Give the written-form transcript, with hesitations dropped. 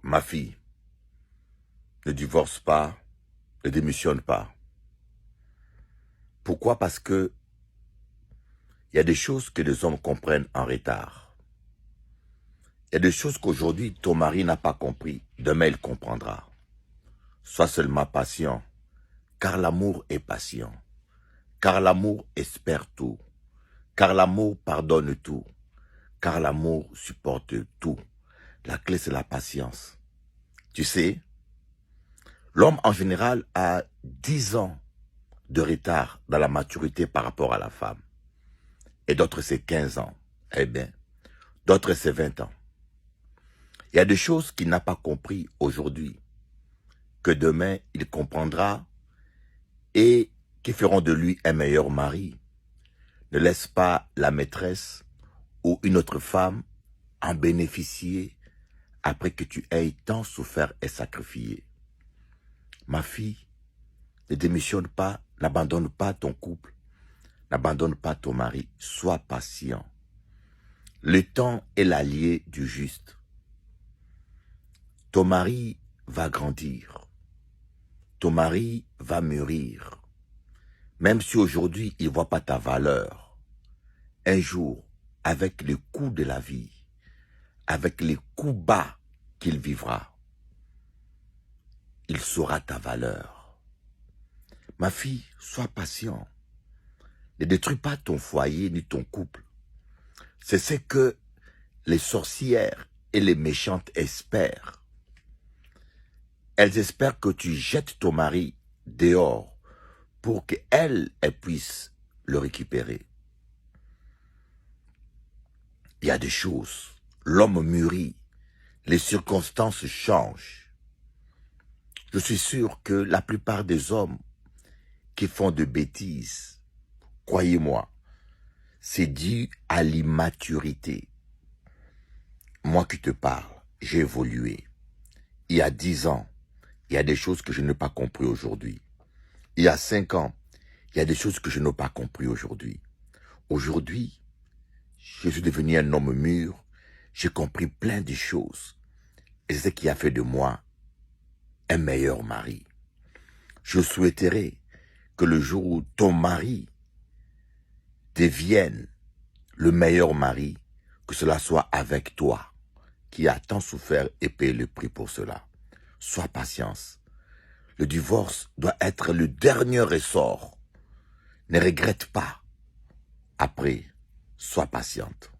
Ma fille, ne divorce pas, ne démissionne pas. Pourquoi? Parce que il y a des choses que les hommes comprennent en retard. Il y a des choses qu'aujourd'hui ton mari n'a pas compris. Demain il comprendra. Sois seulement patient, car l'amour est patient. Car l'amour espère tout. Car l'amour pardonne tout. Car l'amour supporte tout. La clé, c'est la patience. Tu sais, l'homme en général a 10 ans de retard dans la maturité par rapport à la femme. Et d'autres, c'est 15 ans. Eh bien, d'autres, c'est 20 ans. Il y a des choses qu'il n'a pas compris aujourd'hui, que demain, il comprendra et qui feront de lui un meilleur mari. Ne laisse pas la maîtresse ou une autre femme en bénéficier après que tu aies tant souffert et sacrifié. Ma fille, ne démissionne pas, n'abandonne pas ton couple, n'abandonne pas ton mari, sois patient. Le temps est l'allié du juste. Ton mari va grandir, ton mari va mûrir. Même si aujourd'hui il ne voit pas ta valeur, un jour, avec les coups de la vie, avec les coups bas qu'il vivra, il saura ta valeur. Ma fille, sois patient. Ne détruis pas ton foyer ni ton couple. C'est ce que les sorcières et les méchantes espèrent. Elles espèrent que tu jettes ton mari dehors pour qu'elles puissent le récupérer. Il y a des choses. L'homme mûrit. Les circonstances changent. Je suis sûr que la plupart des hommes qui font de bêtises, croyez-moi, c'est dû à l'immaturité. Moi qui te parle, j'ai évolué. Il y a 10 ans, il y a des choses que je n'ai pas compris aujourd'hui. Il y a 5 ans, il y a des choses que je n'ai pas compris aujourd'hui. Aujourd'hui, je suis devenu un homme mûr, j'ai compris plein de choses. Et c'est ce qui a fait de moi un meilleur mari. Je souhaiterais que le jour où ton mari devienne le meilleur mari, que cela soit avec toi, qui a tant souffert et payé le prix pour cela. Sois patience. Le divorce doit être le dernier ressort. Ne regrette pas. Après, sois patiente.